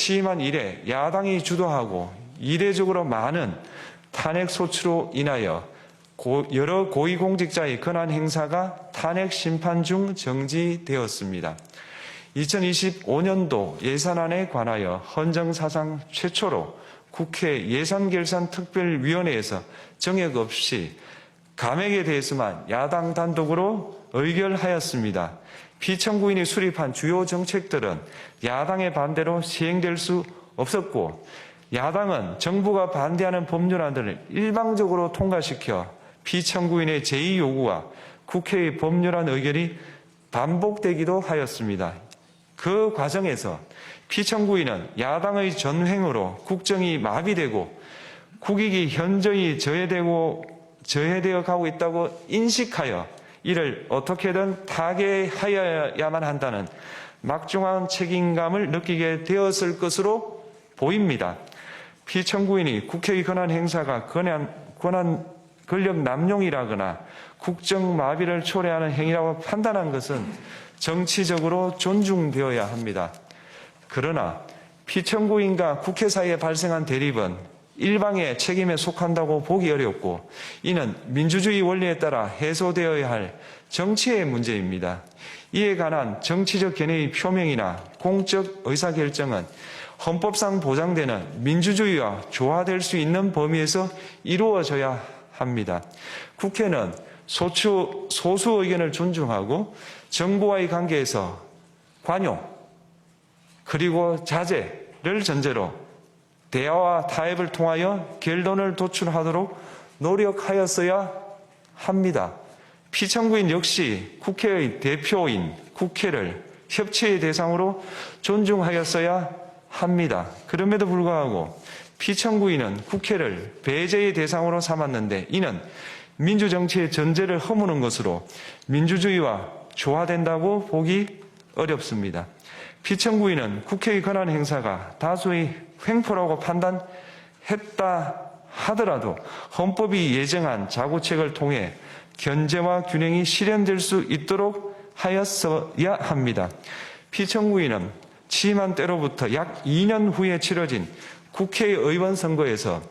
취임한 이래 야당이 주도하고 이례적으로 많은 탄핵 소추로 인하여 여러 고위공직자의 권한 행사가 탄핵 심판 중 정지되었습니다. 2025년도 예산안에 관하여 헌정사상 최초로 국회 예산결산특별위원회에서 정액 없이 감액에 대해서만 야당 단독으로 의결하였습니다. 피청구인이 수립한 주요 정책들은 야당의 반대로 시행될 수 없었고 야당은 정부가 반대하는 법률안들을 일방적으로 통과시켜 피청구인의 제2 요구와 국회의 법률안 의결이 반복되기도 하였습니다. 그 과정에서 피청구인은 야당의 전횡으로 국정이 마비되고 국익이 현저히 저해되어 가고 있다고 인식하여 이를 어떻게든 타개하여야만 한다는 막중한 책임감을 느끼게 되었을 것으로 보입니다. 피청구인이 국회의 권한 행사가 권력 남용이라거나 국정 마비를 초래하는 행위라고 판단한 것은 정치적으로 존중되어야 합니다. 그러나 피청구인과 국회 사이에 발생한 대립은 일방의 책임에 속한다고 보기 어렵고 이는 민주주의 원리에 따라 해소되어야 할 정치의 문제입니다. 이에 관한 정치적 견해의 표명이나 공적 의사결정은 헌법상 보장되는 민주주의와 조화될 수 있는 범위에서 이루어져야 합니다. 국회는 소수 의견을 존중하고 정부와의 관계에서 관용 그리고 자제를 전제로 대화와 타협을 통하여 결론을 도출하도록 노력하였어야 합니다. 피청구인 역시 국회의 대표인 국회를 협치의 대상으로 존중하였어야 합니다. 그럼에도 불구하고 피청구인은 국회를 배제의 대상으로 삼았는데 이는 민주정치의 전제를 허무는 것으로 민주주의와 조화된다고 보기 어렵습니다. 피청구인은 국회의 권한 행사가 다수의 횡포라고 판단했다 하더라도 헌법이 예정한 자구책을 통해 견제와 균형이 실현될 수 있도록 하였어야 합니다. 피청구인은 취임한 때로부터 약 2년 후에 치러진 국회의원 선거에서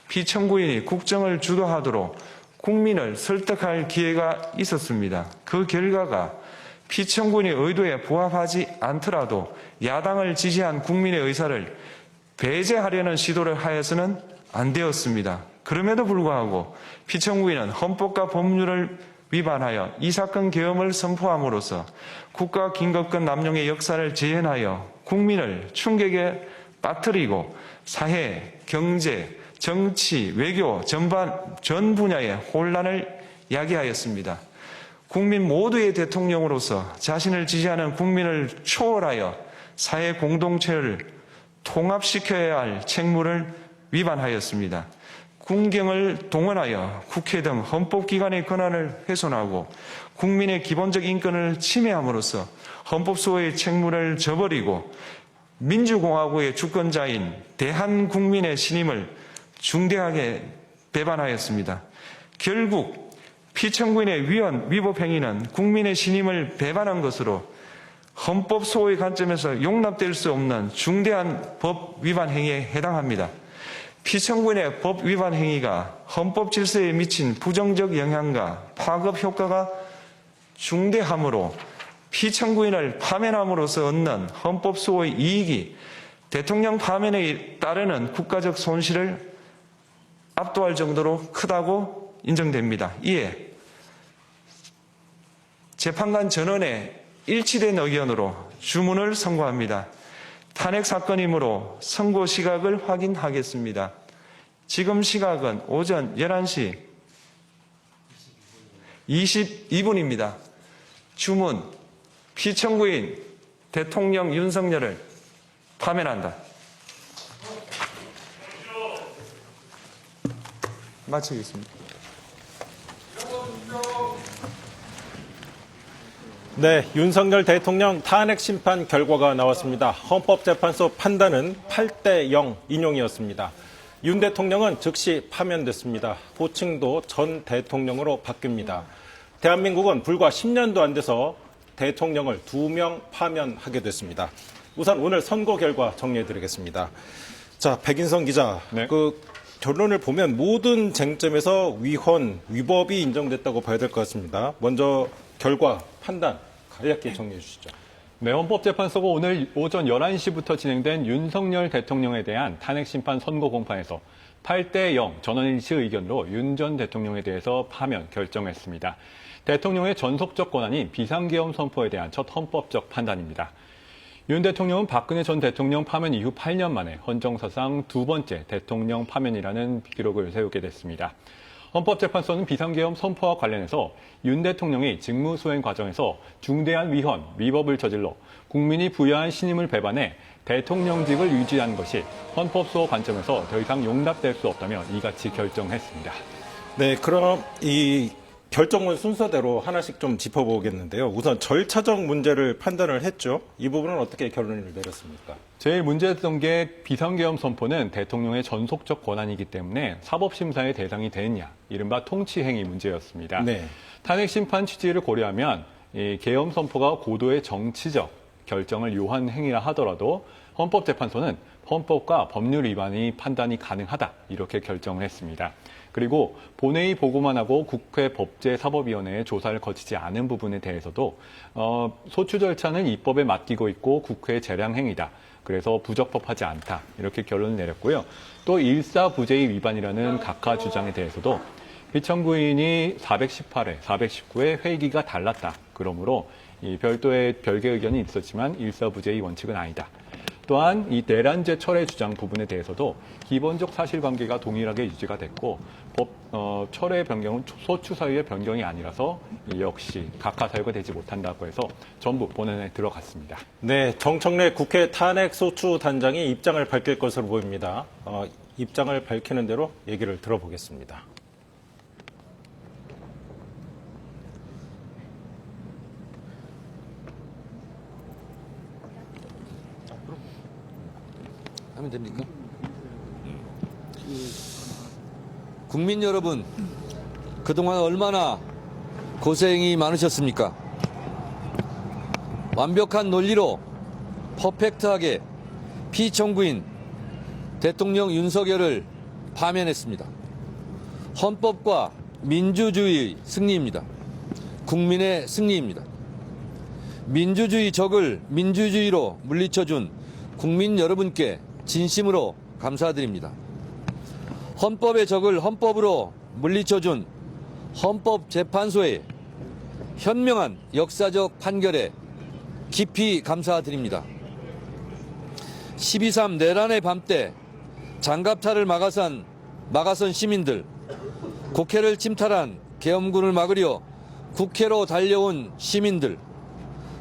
피청구인이 국정을 주도하도록 국민을 설득할 기회가 있었습니다. 그 결과가 피청구인의 의도에 부합하지 않더라도 야당을 지지한 국민의 의사를 배제하려는 시도를 하여서는 안 되었습니다. 그럼에도 불구하고 피청구인은 헌법과 법률을 위반하여 이 사건 계엄을 선포함으로써 국가 긴급권 남용의 역사를 재현하여 국민을 충격에 빠뜨리고 사회, 경제, 정치, 외교 전 분야의 혼란을 야기하였습니다. 국민 모두의 대통령으로서 자신을 지지하는 국민을 초월하여 사회 공동체를 통합시켜야 할 책무를 위반하였습니다. 군경을 동원하여 국회 등 헌법기관의 권한을 훼손하고 국민의 기본적 인권을 침해함으로써 헌법 수호의 책무를 저버리고 민주공화국의 주권자인 대한국민의 신임을 중대하게 배반하였습니다. 결국 피청구인의 위법 행위는 국민의 신임을 배반한 것으로 헌법 수호의 관점에서 용납될 수 없는 중대한 법 위반 행위에 해당합니다. 피청구인의 법 위반 행위가 헌법 질서에 미친 부정적 영향과 파급 효과가 중대하므로 피청구인을 파면함으로써 얻는 헌법 수호의 이익이 대통령 파면에 따르는 국가적 손실을 압도할 정도로 크다고 인정됩니다. 이에 재판관 전원의 일치된 의견으로 주문을 선고합니다. 탄핵 사건이므로 선고 시각을 확인하겠습니다. 지금 시각은 오전 11시 22분입니다. 주문, 피청구인 대통령 윤석열을 파면한다. 마치겠습니다. 네, 윤석열 대통령 탄핵 심판 결과가 나왔습니다. 헌법재판소 판단은 8대0 인용이었습니다. 윤 대통령은 즉시 파면됐습니다. 호칭도 전 대통령으로 바뀝니다. 대한민국은 불과 10년도 안 돼서 대통령을 2명 파면하게 됐습니다. 우선 오늘 선거 결과 정리해드리겠습니다. 자, 백인성 기자, 네. 그 결론을 보면 모든 쟁점에서 위헌, 위법이 인정됐다고 봐야 될 것 같습니다. 먼저 결과, 판단 간략히 정리해 주시죠. 네, 헌법재판소가 오늘 오전 11시부터 진행된 윤석열 대통령에 대한 탄핵심판 선고 공판에서 8대0 전원일치 의견으로 윤 전 대통령에 대해서 파면 결정했습니다. 대통령의 전속적 권한인 비상계엄 선포에 대한 첫 헌법적 판단입니다. 윤 대통령은 박근혜 전 대통령 파면 이후 8년 만에 헌정사상 두 번째 대통령 파면이라는 기록을 세우게 됐습니다. 헌법재판소는 비상계엄 선포와 관련해서 윤 대통령이 직무수행 과정에서 중대한 위헌, 위법을 저질러 국민이 부여한 신임을 배반해 대통령직을 유지한 것이 헌법소 관점에서 더 이상 용납될 수 없다며 이같이 결정했습니다. 네, 그럼 이 결정문 순서대로 하나씩 좀 짚어보겠는데요. 우선 절차적 문제를 판단을 했죠. 이 부분은 어떻게 결론을 내렸습니까? 제일 문제였던 게 비상계엄 선포는 대통령의 전속적 권한이기 때문에 사법심사의 대상이 되느냐, 이른바 통치행위 문제였습니다. 네. 탄핵심판 취지를 고려하면 이 계엄 선포가 고도의 정치적 결정을 요한 행위라 하더라도 헌법재판소는 헌법과 법률 위반이 판단이 가능하다, 이렇게 결정을 했습니다. 그리고 본회의 보고만 하고 국회 법제사법위원회에 조사를 거치지 않은 부분에 대해서도 소추 절차는 입법에 맡기고 있고 국회 재량 행위다. 그래서 부적법하지 않다. 이렇게 결론을 내렸고요. 또 일사부재의 위반이라는 각하 주장에 대해서도 피청구인이 418회, 419회 회기가 달랐다. 그러므로 이 별도의 별개 의견이 있었지만 일사부재의 원칙은 아니다. 또한 이 내란죄 철회 주장 부분에 대해서도 기본적 사실관계가 동일하게 유지가 됐고 철회 변경은 소추 사유의 변경이 아니라서 역시 각하 사유가 되지 못한다고 해서 전부 본원에 들어갔습니다. 네, 정청래 국회 탄핵소추 단장이 입장을 밝힐 것으로 보입니다. 입장을 밝히는 대로 얘기를 들어보겠습니다. 하면 됩니까? 국민 여러분, 그동안 얼마나 고생이 많으셨습니까? 완벽한 논리로 퍼펙트하게 피청구인 대통령 윤석열을 파면했습니다. 헌법과 민주주의의 승리입니다. 국민의 승리입니다. 민주주의 적을 민주주의로 물리쳐준 국민 여러분께 진심으로 감사드립니다. 헌법의 적을 헌법으로 물리쳐준 헌법재판소의 현명한 역사적 판결에 깊이 감사드립니다. 12.3 내란의 밤 때 장갑차를 막아선 시민들, 국회를 침탈한 계엄군을 막으려 국회로 달려온 시민들,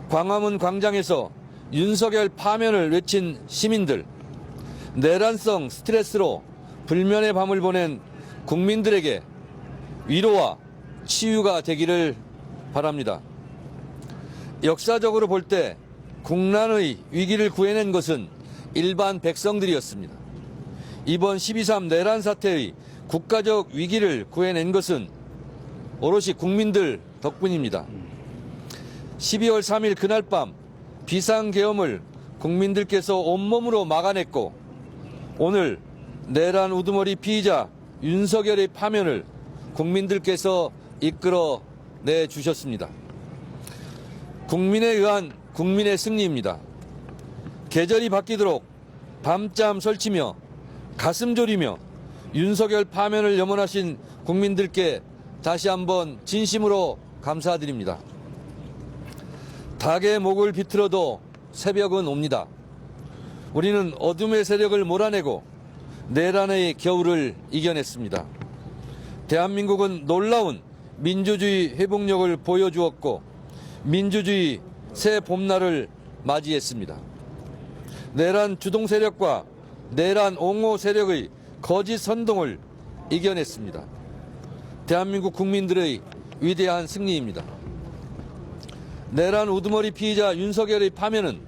광화문 광장에서 윤석열 파면을 외친 시민들, 내란성 스트레스로 불면의 밤을 보낸 국민들에게 위로와 치유가 되기를 바랍니다. 역사적으로 볼 때 국난의 위기를 구해낸 것은 일반 백성들이었습니다. 이번 12.3 내란 사태의 국가적 위기를 구해낸 것은 오롯이 국민들 덕분입니다. 12월 3일 그날 밤 비상계엄을 국민들께서 온몸으로 막아냈고 오늘 내란 우두머리 피의자 윤석열의 파면을 국민들께서 이끌어내 주셨습니다. 국민에 의한 국민의 승리입니다. 계절이 바뀌도록 밤잠 설치며 가슴 졸이며 윤석열 파면을 염원하신 국민들께 다시 한번 진심으로 감사드립니다. 닭의 목을 비틀어도 새벽은 옵니다. 우리는 어둠의 세력을 몰아내고 내란의 겨울을 이겨냈습니다. 대한민국은 놀라운 민주주의 회복력을 보여주었고 민주주의 새 봄날을 맞이했습니다. 내란 주동 세력과 내란 옹호 세력의 거짓 선동을 이겨냈습니다. 대한민국 국민들의 위대한 승리입니다. 내란 우두머리 피의자 윤석열의 파면은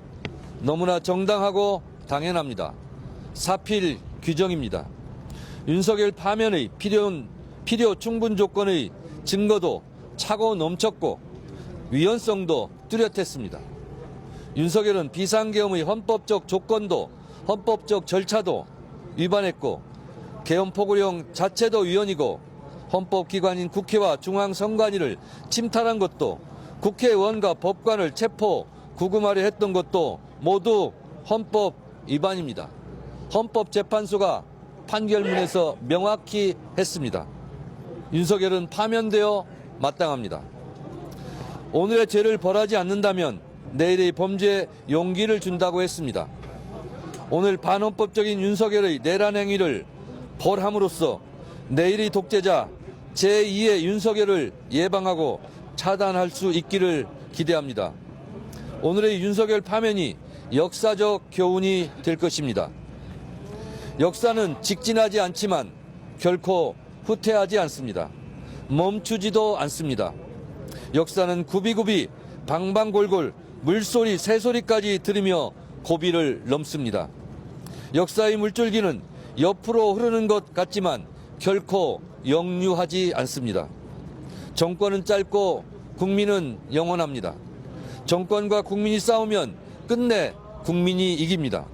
너무나 정당하고 당연합니다. 사필 규정입니다. 윤석열 파면의 필요 충분 조건의 증거도 차고 넘쳤고 위헌성도 뚜렷했습니다. 윤석열은 비상계엄의 헌법적 조건도 헌법적 절차도 위반했고 계엄 포고령 자체도 위헌이고 헌법기관인 국회와 중앙선관위를 침탈한 것도 국회의원과 법관을 체포, 구금하려 했던 것도 모두 헌법 위반입니다. 헌법재판소가 판결문에서 명확히 했습니다. 윤석열은 파면되어 마땅합니다. 오늘의 죄를 벌하지 않는다면 내일의 범죄에 용기를 준다고 했습니다. 오늘 반헌법적인 윤석열의 내란 행위를 벌함으로써 내일의 독재자 제2의 윤석열을 예방하고 차단할 수 있기를 기대합니다. 오늘의 윤석열 파면이 역사적 교훈이 될 것입니다. 역사는 직진하지 않지만 결코 후퇴하지 않습니다. 멈추지도 않습니다. 역사는 굽이굽이 방방골골 물소리 새소리까지 들으며 고비를 넘습니다. 역사의 물줄기는 옆으로 흐르는 것 같지만 결코 역류하지 않습니다. 정권은 짧고 국민은 영원합니다. 정권과 국민이 싸우면 끝내 국민이 이깁니다.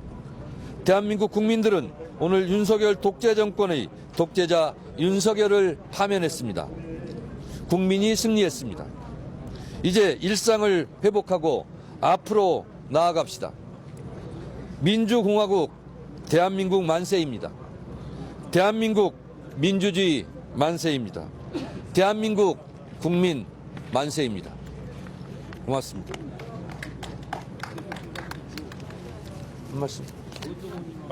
대한민국 국민들은 오늘 윤석열 독재 정권의 독재자 윤석열을 파면했습니다. 국민이 승리했습니다. 이제 일상을 회복하고 앞으로 나아갑시다. 민주공화국 대한민국 만세입니다. 대한민국 민주주의 만세입니다. 대한민국 국민 만세입니다. 고맙습니다. 한 말씀.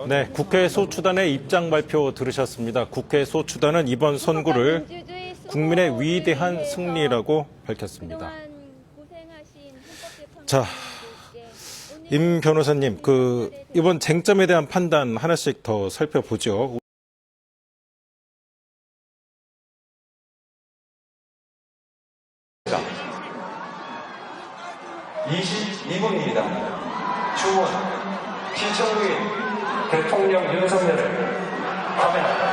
네, 국회 소추단의 입장 발표 들으셨습니다. 국회 소추단은 이번 선거를 국민의 위대한 승리라고 밝혔습니다. 자, 임 변호사님, 이번 쟁점에 대한 판단 하나씩 더 살펴보죠. 22분입니다. 주문, 피청구인 대통령 윤석열을 파면한다.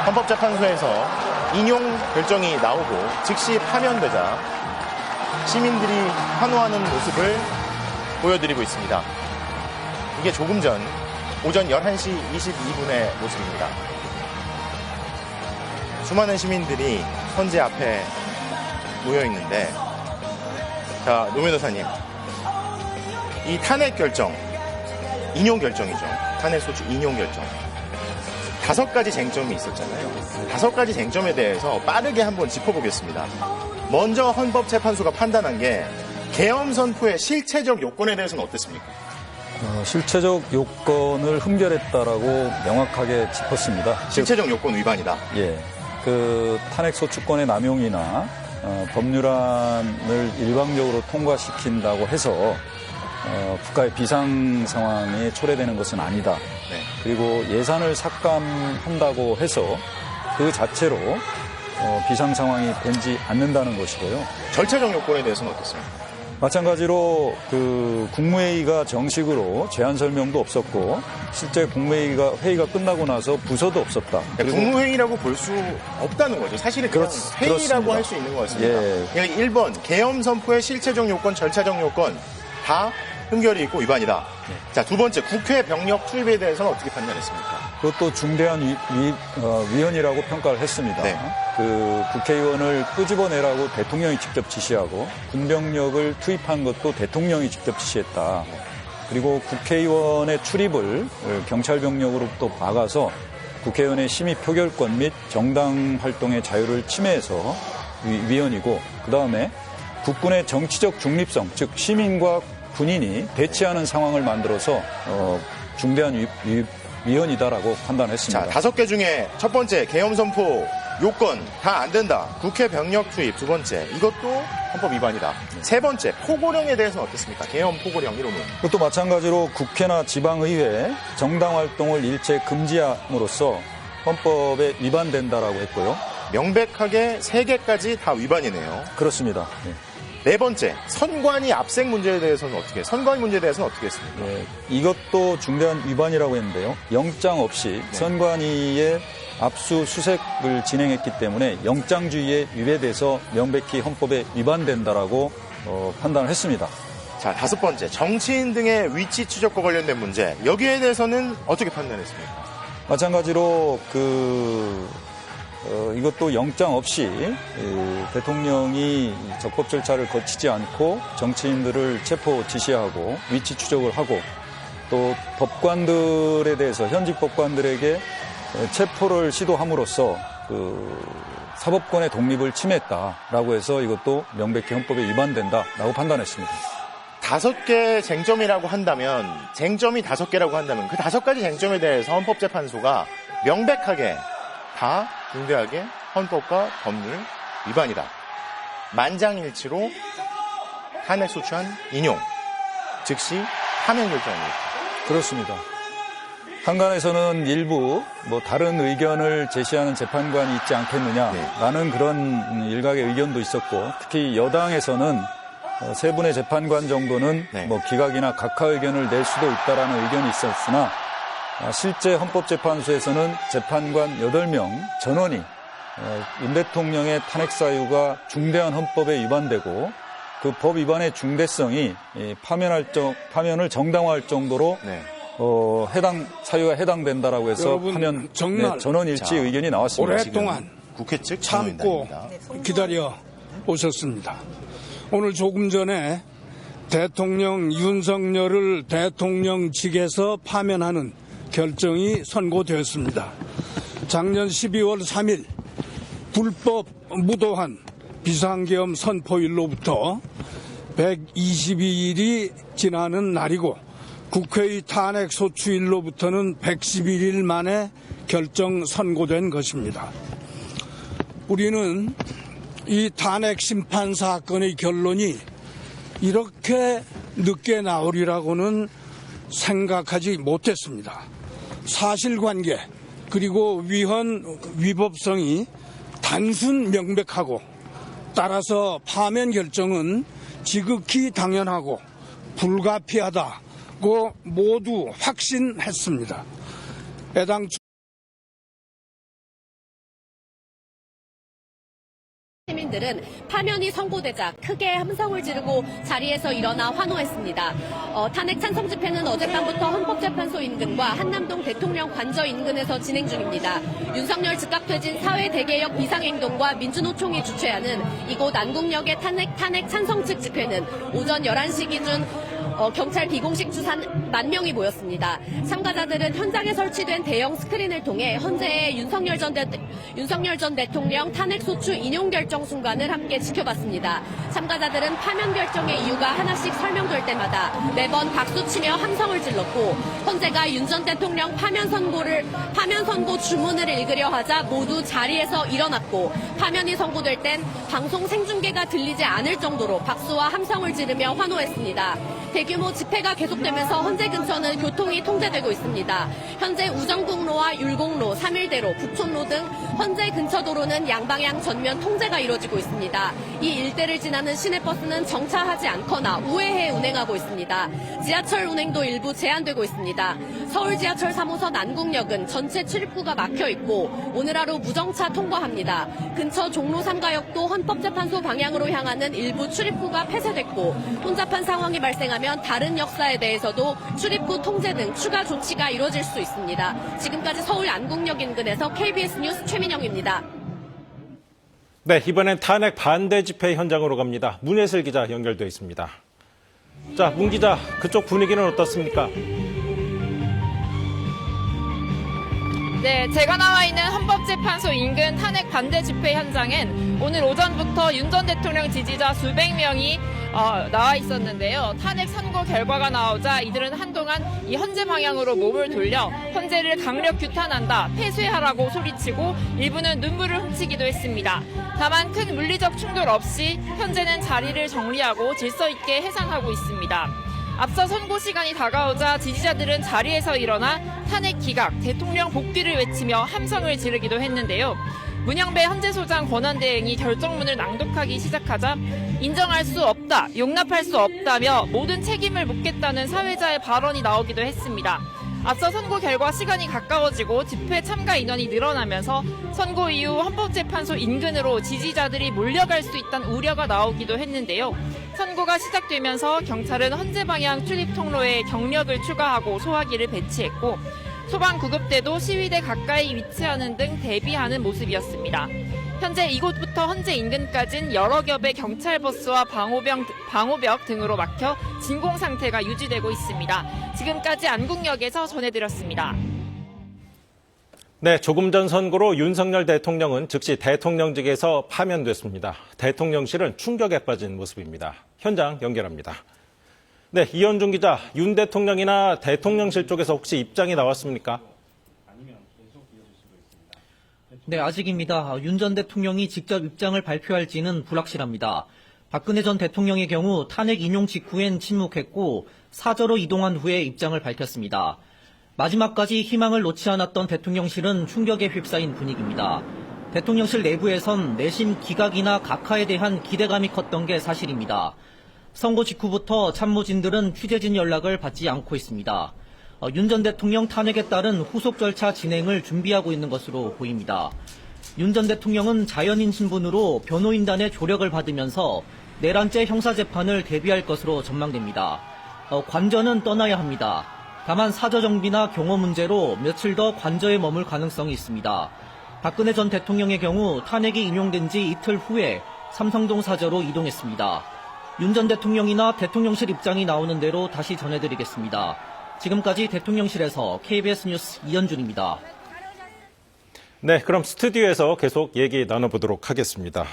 헌법재판소에서 인용 결정이 나오고 즉시 파면되자 시민들이 환호하는 모습을 보여드리고 있습니다. 이게 조금 전 오전 11시 22분의 모습입니다. 수많은 시민들이 헌재 앞에 모여 있는데, 자, 노 변호사님, 이 탄핵 결정, 인용 결정이죠. 탄핵 소추 인용 결정. 5가지 쟁점이 있었잖아요. 5가지 쟁점에 대해서 빠르게 한번 짚어보겠습니다. 먼저 헌법재판소가 판단한 게 계엄 선포의 실체적 요건에 대해서는 어땠습니까? 실체적 요건을 흠결했다라고 명확하게 짚었습니다. 실체적 요건 위반이다. 예, 탄핵 소추권의 남용이나 법률안을 일방적으로 통과시킨다고 해서 국가의 비상 상황에 초래되는 것은 아니다. 네. 그리고 예산을 삭감한다고 해서 그 자체로 비상 상황이 되지 않는다는 것이고요. 절차적 요건에 대해서는 어떻습니까? 마찬가지로 국무회의가 정식으로 제안 설명도 없었고 실제 회의가 끝나고 나서 부서도 없었다. 그러니까 국무회의라고 볼 수 없다는 거죠. 사실은 그냥 회의라고 할 수 있는 것 같습니다. 예. 그러니까 1번 계엄 선포의 실체적 요건, 절차적 요건 다 흠결이 있고 위반이다. 네. 자, 2번째 국회 병력 투입에 대해서는 어떻게 판단했습니까? 그것도 중대한 위헌이라고 평가를 했습니다. 네. 국회의원을 끄집어내라고 대통령이 직접 지시하고 군병력을 투입한 것도 대통령이 직접 지시했다. 그리고 국회의원의 출입을 경찰병력으로부터 막아서 국회의원의 심의 표결권 및 정당 활동의 자유를 침해해서 위헌이고, 그다음에 국군의 정치적 중립성, 즉 시민과 군인이 대치하는 상황을 만들어서 중대한 위헌이다라고 판단했습니다. 자, 5개 중에 첫 번째 계엄 선포 요건 다 안 된다. 국회 병력 투입. 2번째 이것도 헌법 위반이다. 3번째 포고령에 대해서는 어떻습니까? 계엄 포고령 1호는. 그것도 마찬가지로 국회나 지방의회 정당 활동을 일체 금지함으로써 헌법에 위반된다라고 했고요. 명백하게 3개까지 다 위반이네요. 그렇습니다. 네. 네 번째, 선관위 압색 문제에 대해서는 어떻게, 선관위 문제에 대해서는 어떻게 했습니까? 네, 이것도 중대한 위반이라고 했는데요. 영장 없이 선관위의 압수수색을 진행했기 때문에 영장주의에 위배돼서 명백히 헌법에 위반된다라고 판단을 했습니다. 자, 다섯 번째, 정치인 등의 위치 추적과 관련된 문제. 여기에 대해서는 어떻게 판단했습니까? 마찬가지로 이것도 영장 없이 대통령이 적법 절차를 거치지 않고 정치인들을 체포 지시하고 위치 추적을 하고 또 법관들에 대해서 현직 법관들에게 체포를 시도함으로써 사법권의 독립을 침해했다라고 해서 이것도 명백히 헌법에 위반된다라고 판단했습니다. 5개 쟁점이라고 한다면, 쟁점이 5개라고 한다면 그 5가지 쟁점에 대해서 헌법재판소가 명백하게 다 중대하게 헌법과 법률 위반이다. 만장일치로 탄핵 소추안 인용, 즉시 파면 결정입니다. 그렇습니다. 한간에서는 일부 다른 의견을 제시하는 재판관이 있지 않겠느냐라는 그런 일각의 의견도 있었고, 특히 여당에서는 세 분의 재판관 정도는 기각이나 각하 의견을 낼 수도 있다라는 의견이 있었으나 실제 헌법재판소에서는 재판관 8명 전원이 윤 대통령의 탄핵 사유가 중대한 헌법에 위반되고 그 법 위반의 중대성이 파면을 정당화할 정도로 해당 사유가 해당된다라고 해서 파면 전원 일치 의견이 나왔습니다. 오랫동안 국회 측 참고 기다려 오셨습니다. 오늘 조금 전에 대통령 윤석열을 대통령직에서 파면하는 결정이 선고되었습니다. 작년 12월 3일 불법 무도한 비상계엄 선포일로부터 122일이 지나는 날이고 국회의 탄핵 소추일로부터는 111일 만에 결정 선고된 것입니다. 우리는 이 탄핵 심판 사건의 결론이 이렇게 늦게 나오리라고는 생각하지 못했습니다. 사실관계 그리고 위법성이 단순 명백하고 따라서 파면 결정은 지극히 당연하고 불가피하다고 모두 확신했습니다. 애당초 시민들은 파면이 선고되자 크게 함성을 지르고 자리에서 일어나 환호했습니다. 탄핵 찬성 집회는 어젯밤부터 헌법재판소 인근과 한남동 대통령 관저 인근에서 진행 중입니다. 윤석열 즉각퇴진 사회대개혁 비상행동과 민주노총이 주최하는 이곳 안국역의 탄핵 찬성 측 집회는 오전 11시 기준 경찰 비공식 추산 10,000명이 모였습니다. 참가자들은 현장에 설치된 대형 스크린을 통해 현재의 윤석열 전 대통령 탄핵 소추 인용 결정 순간을 함께 지켜봤습니다. 참가자들은 파면 결정의 이유가 하나씩 설명될 때마다 매번 박수치며 함성을 질렀고, 헌재가 윤 전 대통령 파면 선고 주문을 읽으려 하자 모두 자리에서 일어났고, 파면이 선고될 땐 방송 생중계가 들리지 않을 정도로 박수와 함성을 지르며 환호했습니다. 대규모 집회가 계속되면서 헌재 근처는 교통이 통제되고 있습니다. 현재 우정국로와 율곡로, 3일대로, 부촌로 등 헌재 근처 도로는 양방향 전면 통제가 이루어지고 있습니다. 이 일대를 지나는 시내버스는 정차하지 않거나 우회해 운행하고 있습니다. 지하철 운행도 일부 제한되고 있습니다. 서울 지하철 3호선 안국역은 전체 출입구가 막혀 있고 오늘 하루 무정차 통과합니다. 근처 종로 3가역도 헌법재판소 방향으로 향하는 일부 출입구가 폐쇄됐고, 혼잡한 상황이 발생하면 다른 역사에 대해서도 출입구 통제 등 추가 조치가 이루어질 수 있습니다. 지금까지 서울 안국역 인근에서 KBS 뉴스 최민영입니다. 네, 이번엔 탄핵 반대 집회 현장으로 갑니다. 문예슬 기자 연결되어 있습니다. 자, 문 기자, 그쪽 분위기는 어떻습니까? 네, 제가 나와 있는 헌법재판소 인근 탄핵 반대 집회 현장엔 오늘 오전부터 윤 전 대통령 지지자 수백 명이 나와 있었는데요. 탄핵 선고 결과가 나오자 이들은 한동안 이 헌재 방향으로 몸을 돌려 헌재를 강력 규탄한다, 폐쇄하라고 소리치고 일부는 눈물을 훔치기도 했습니다. 다만 큰 물리적 충돌 없이 현재는 자리를 정리하고 질서 있게 해산하고 있습니다. 앞서 선고 시간이 다가오자 지지자들은 자리에서 일어나 탄핵 기각, 대통령 복귀를 외치며 함성을 지르기도 했는데요. 문영배 헌재소장 권한대행이 결정문을 낭독하기 시작하자 인정할 수 없다, 용납할 수 없다며 모든 책임을 묻겠다는 사회자의 발언이 나오기도 했습니다. 앞서 선고 결과 시간이 가까워지고 집회 참가 인원이 늘어나면서 선고 이후 헌법재판소 인근으로 지지자들이 몰려갈 수 있다는 우려가 나오기도 했는데요. 선고가 시작되면서 경찰은 헌재 방향 출입 통로에 경력을 추가하고 소화기를 배치했고 소방구급대도 시위대 가까이 위치하는 등 대비하는 모습이었습니다. 현재 이곳부터 헌재 인근까지는 여러 겹의 경찰 버스와 방호벽 등으로 막혀 진공 상태가 유지되고 있습니다. 지금까지 안국역에서 전해드렸습니다. 네, 조금 전 선고로 윤석열 대통령은 즉시 대통령직에서 파면됐습니다. 대통령실은 충격에 빠진 모습입니다. 현장 연결합니다. 네, 이현중 기자, 윤 대통령이나 대통령실 쪽에서 혹시 입장이 나왔습니까? 네, 아직입니다. 윤 전 대통령이 직접 입장을 발표할지는 불확실합니다. 박근혜 전 대통령의 경우 탄핵 인용 직후엔 침묵했고 사저로 이동한 후에 입장을 밝혔습니다. 마지막까지 희망을 놓지 않았던 대통령실은 충격에 휩싸인 분위기입니다. 대통령실 내부에선 내심 기각이나 각하에 대한 기대감이 컸던 게 사실입니다. 선고 직후부터 참모진들은 취재진 연락을 받지 않고 있습니다. 윤 전 대통령 탄핵에 따른 후속 절차 진행을 준비하고 있는 것으로 보입니다. 윤 전 대통령은 자연인 신분으로 변호인단의 조력을 받으면서 내란죄 형사재판을 대비할 것으로 전망됩니다. 관저는 떠나야 합니다. 다만 사저정비나 경호 문제로 며칠 더 관저에 머물 가능성이 있습니다. 박근혜 전 대통령의 경우 탄핵이 인용된 지 이틀 후에 삼성동 사저로 이동했습니다. 윤 전 대통령이나 대통령실 입장이 나오는 대로 다시 전해드리겠습니다. 지금까지 대통령실에서 KBS 뉴스 이현준입니다. 네, 그럼 스튜디오에서 계속 얘기 나눠보도록 하겠습니다.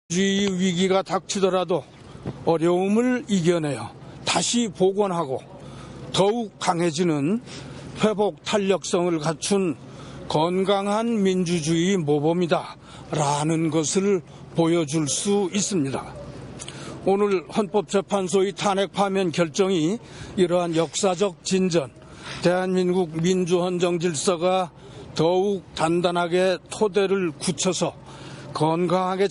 민주주의 위기가 닥치더라도 어려움을 이겨내어 다시 복원하고 더욱 강해지는 회복 탄력성을 갖춘 건강한 민주주의 모범이다 라는 것을 보여줄 수 있습니다. 오늘 헌법재판소의 탄핵 파면 결정이 이러한 역사적 진전, 대한민국 민주헌정 질서가 더욱 단단하게 토대를 굳혀서 건강하게